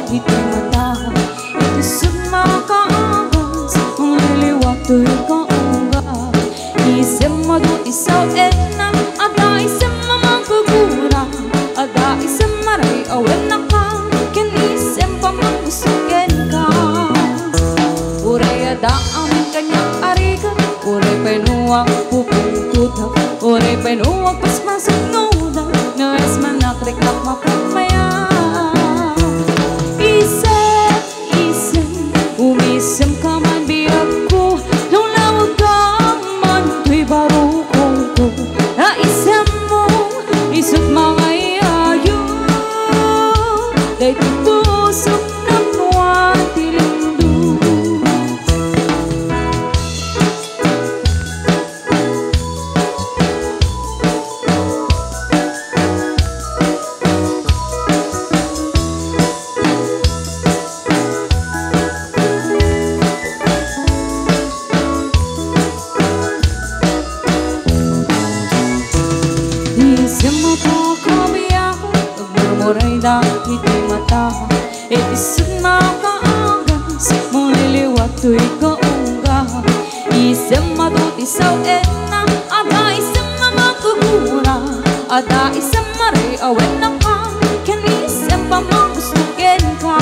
ito'y matahan. Itusog makaagas, ang liliwag to'y kaunga. Isip mo doon isaw enang, ada isip mamagugura, ada isip maray awen na ka, ken isip pamagusugin ka. Uray ada amin kanyang arigan, uray penuang pupuntutak, uray penuang pas masuk nuda, nawes manakrik na mapamaya. Umisem ka man biyak ko, nung lawag ka man, to'y baro ko. Naisem mo, isot mga iayo, dahil tutusok na kuwan tilindo. Murmuray dahil ito'y matahan, itisod makaagas, mong liliwag to'y kaunggahan. Isang matuti sa enang, ada isang mamagugura, ada isang maray awen na ka, ken isang pamagusugin ka.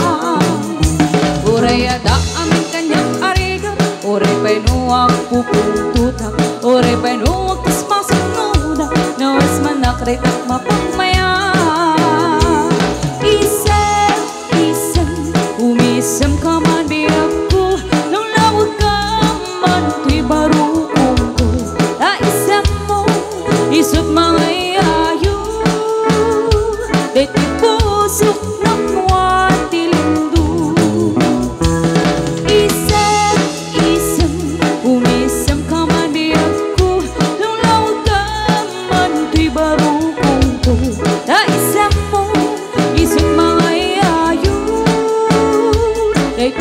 Uray ada amin kanyang arigan, uray painuwag pupuntutak, uray painuwag tas masok nuda, nawes manakrit at mapangmaya. Umisem ka man biyak ko, nung lawag ka man, to'y baro ko. Naisem mo, isot mga iayo, dahil pusok ng kuwan tilindo. Isem, umisem ka man biyak ko, nung lawag ka man, to'y baro ko. Naisem mo, isot mga iayo, dahil